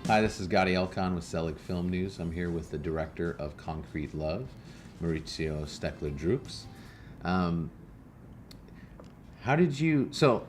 Hi, this is Gadi Elkan with Selig Film News. I'm here with the director of Concrete Love, Mauriaius Staerkle-Drux. Um, so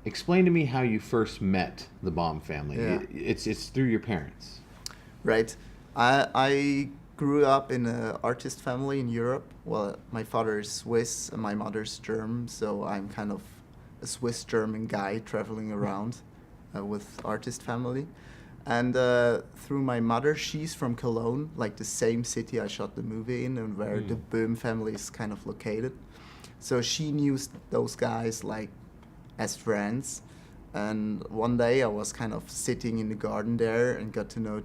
explain to me how you first met the Baum family. Yeah. It's through your parents. Right. I grew up in an artist family in Europe. Well, my father is Swiss and my mother's German, so I'm kind of a Swiss-German guy traveling around with artist family. And through my mother, she's from Cologne, like the same city I shot the movie in and where the Böhm family is kind of located. So she knew those guys like as friends. And one day I was kind of sitting in the garden there and got to know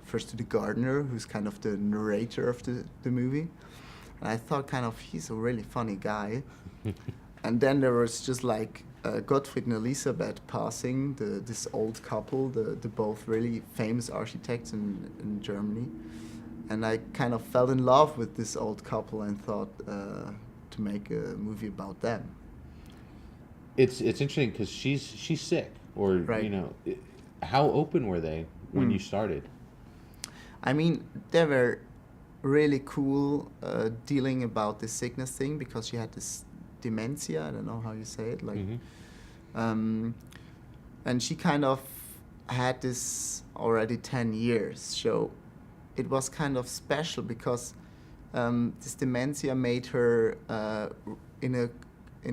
first to the gardener, who's kind of the narrator of the movie. And I thought kind of he's a really funny guy. And then there was just like Gottfried and Elisabeth passing, this old couple, the both really famous architects in Germany. And I kind of fell in love with this old couple and thought to make a movie about them. It's interesting because she's sick, or Right. how open were they when you started? I mean, they were really cool dealing about this sickness thing because she had this dementia. I don't know how you say it. And she kind of had this already 10 years. So it was kind of special because this dementia made her in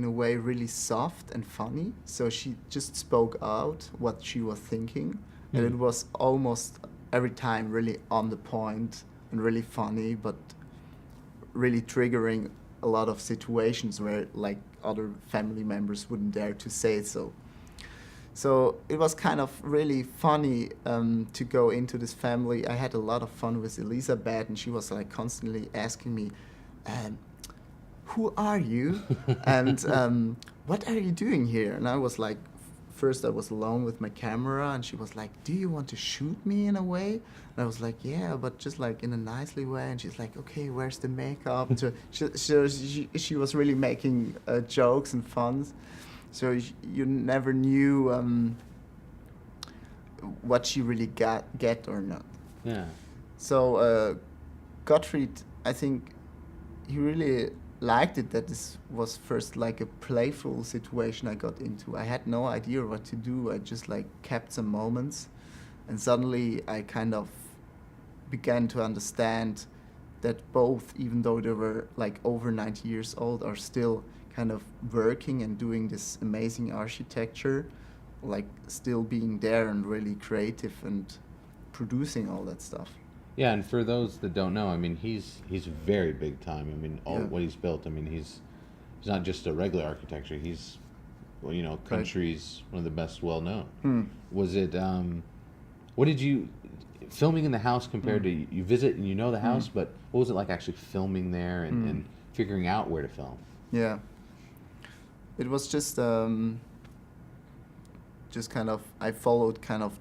a way really soft and funny. So she just spoke out what she was thinking, and it was almost every time really on the point and really funny, but really triggering a lot of situations where like other family members wouldn't dare to say so. So it was kind of really funny to go into this family. I had a lot of fun with Elisabeth, and she was like constantly asking me, who are you? And what are you doing here? And I was like, first I was alone with my camera, and she was like, do you want to shoot me in a way? And I was like, yeah, but just like in a nicely way. And she's like, okay, where's the makeup? So she was really making jokes and fun. So you never knew what she really get or not. Yeah. So Gottfried, I think he really liked it that this was first like a playful situation I got into. I had no idea what to do. I just like kept some moments, and suddenly I kind of began to understand that both, even though they were like over 90 years old, are still kind of working and doing this amazing architecture, like still being there and really creative and producing all that stuff. Yeah, and for those that don't know, I mean, he's very big time. I mean, what he's built. I mean, he's not just a regular architecture. He's, country's one of the best well known. Was it? What did you filming in the house compared to you visit and you know the house, but what was it like actually filming there and figuring out where to film? Yeah, it was just kind of I followed kind of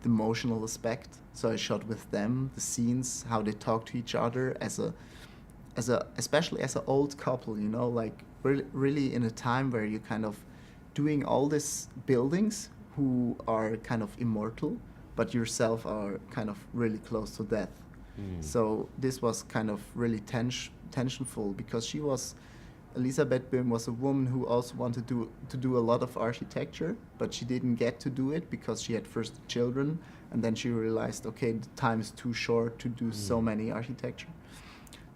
the emotional aspect. So I shot with them the scenes, how they talk to each other especially as an old couple, like really in a time where you're kind of doing all these buildings who are kind of immortal, but yourself are kind of really close to death. So this was kind of really tensionful because Elisabeth Böhm was a woman who also wanted to do a lot of architecture, but she didn't get to do it because she had first children, and then she realized, okay, the time is too short to do so many architecture.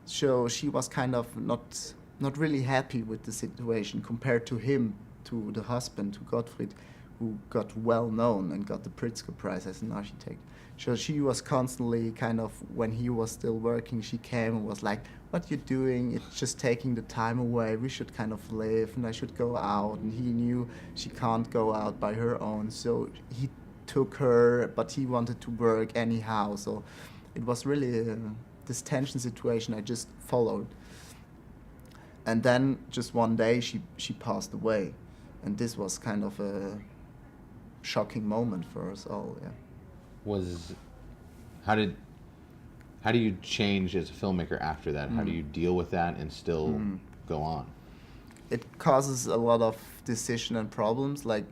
So she was kind of not really happy with the situation compared to him, to the husband, to Gottfried, who got well known and got the Pritzker Prize as an architect. So she was constantly kind of, when he was still working, she came and was like, what you doing? It's just taking the time away. We should kind of live, and I should go out. And he knew she can't go out by her own. So he took her, but he wanted to work anyhow. So it was really this tension situation I just followed. And then just one day she passed away. And this was kind of a shocking moment for us all, yeah. How do you change as a filmmaker after that? How do you deal with that and still go on? It causes a lot of decision and problems. Like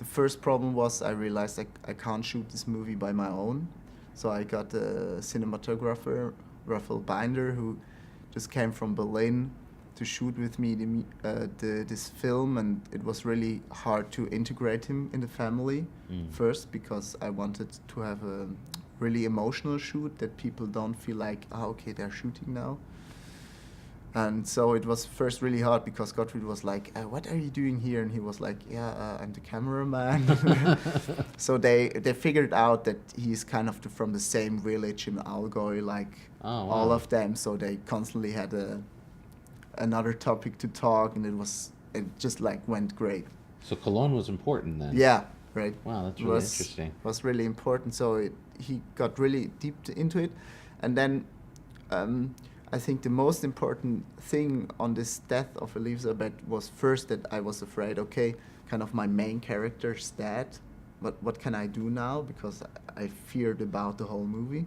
the first problem was I realized I can't shoot this movie by my own. So I got a cinematographer, Raphael Binder, who just came from Berlin to shoot with me this film, and it was really hard to integrate him in the family first, because I wanted to have a really emotional shoot that people don't feel like, okay, they're shooting now. And so it was first really hard because Gottfried was like, what are you doing here? And he was like, I'm the cameraman. So they figured out that he's kind of from the same village in Allgäu, like all of them. So they constantly had another topic to talk, and it just like went great. So Cologne was important then. Yeah, right. Wow, that's really interesting. Was really important. So he got really deep into it. And then I think the most important thing on this death of Elisabeth was first that I was afraid, okay, kind of my main character's dead, but what can I do now? Because I feared about the whole movie.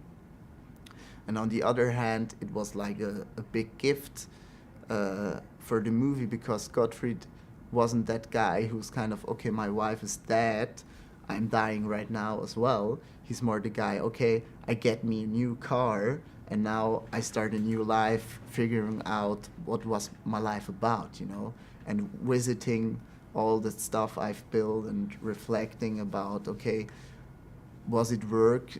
And on the other hand, it was like a big gift for the movie, because Gottfried wasn't that guy who's kind of, okay, my wife is dead, I'm dying right now as well. He's more the guy, okay, I get me a new car, and now I start a new life, figuring out what was my life about, and visiting all the stuff I've built and reflecting about, okay, was it worth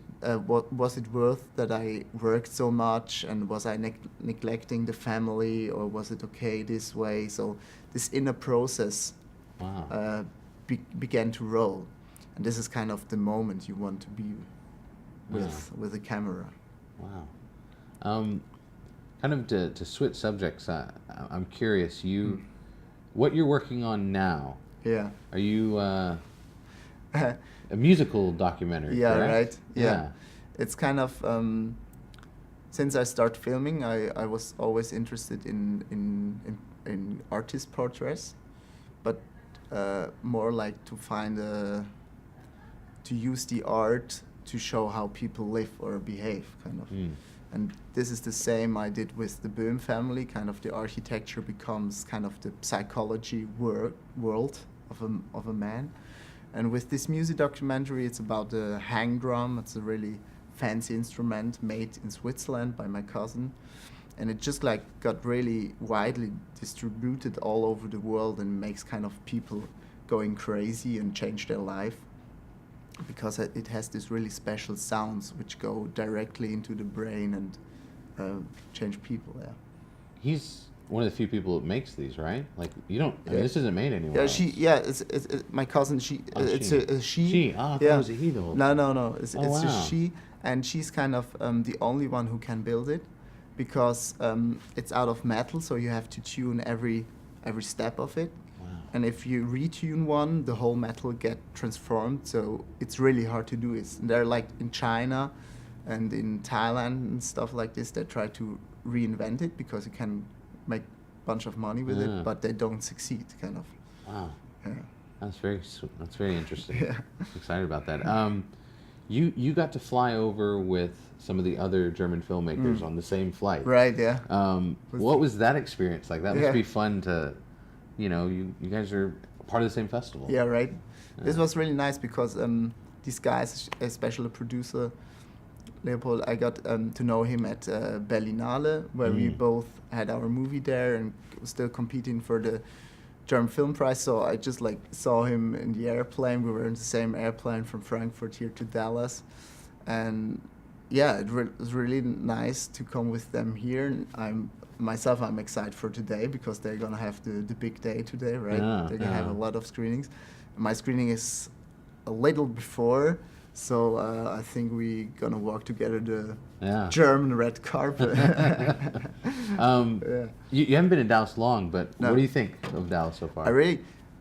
that I worked so much, and was I neglecting the family, or was it okay this way? So this inner process began to roll, and this is kind of the moment you want to be with the camera. Wow. Kind of to switch subjects, I'm curious, what you're working on now. Yeah. Are you a musical documentary? Yeah, correct? right. Yeah. It's kind of since I started filming, I was always interested in artist portraits, but more like to find to use the art to show how people live or behave, kind of. And this is the same I did with the Böhm family. Kind of the architecture becomes kind of the psychology world of a man. And with this music documentary, it's about the hang drum. It's a really fancy instrument made in Switzerland by my cousin. And it just like got really widely distributed all over the world and makes kind of people going crazy and change their life, because it has this really special sounds which go directly into the brain and change people. Yeah. He's one of the few people that makes these, right? Like you don't. I mean, this isn't made anywhere. Yeah, it's my cousin. It's a she. She. Oh, that was a he the whole time. No. It's a she, and she's kind of the only one who can build it, because it's out of metal, so you have to tune every step of it. And if you retune one, the whole metal get transformed. So it's really hard to do it. And they're like in China and in Thailand and stuff like this. They try to reinvent it because you can make a bunch of money with it, but they don't succeed, kind of. Wow. Yeah. That's very interesting. Yeah. I'm excited about that. You got to fly over with some of the other German filmmakers on the same flight. Right. Yeah. What was that experience like? That must be fun to. You guys are part of the same festival. Yeah, right. This was really nice because these guys, especially producer Leopold, I got to know him at Berlinale, where we both had our movie there and still competing for the German Film Prize. So I just like saw him in the airplane. We were in the same airplane from Frankfurt here to Dallas, and yeah, it was really nice to come with them here. I'm excited for today because they're gonna have the big day today, right? They're gonna have a lot of screenings. My screening is a little before, so I think we're gonna walk together the German red carpet. You haven't been in Dallas long, but what do you think of Dallas so far?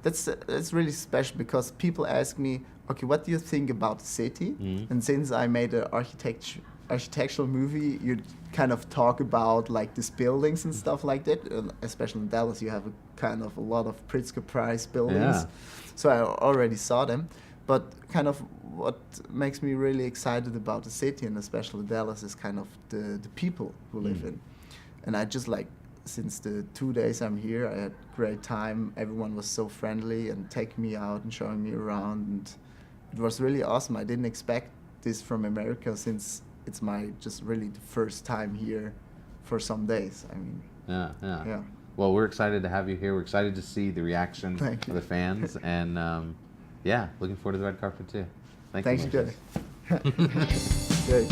That's really special because people ask me, okay, what do you think about the city? And since I made an architectural movie, you kind of talk about like these buildings and stuff like that. Especially in Dallas, you have a lot of Pritzker Prize buildings. So I already saw them. But kind of what makes me really excited about the city and especially Dallas is kind of the people who live in. And I just like since the 2 days I'm here, I had great time. Everyone was so friendly and taking me out and showing me around, and it was really awesome. I didn't expect this from America, since it's my just really the first time here for some days. I mean, yeah. Well, we're excited to have you here. We're excited to see the reaction Thank of you. the fans, and looking forward to the red carpet too. Thank Thanks, you. Jay. Great.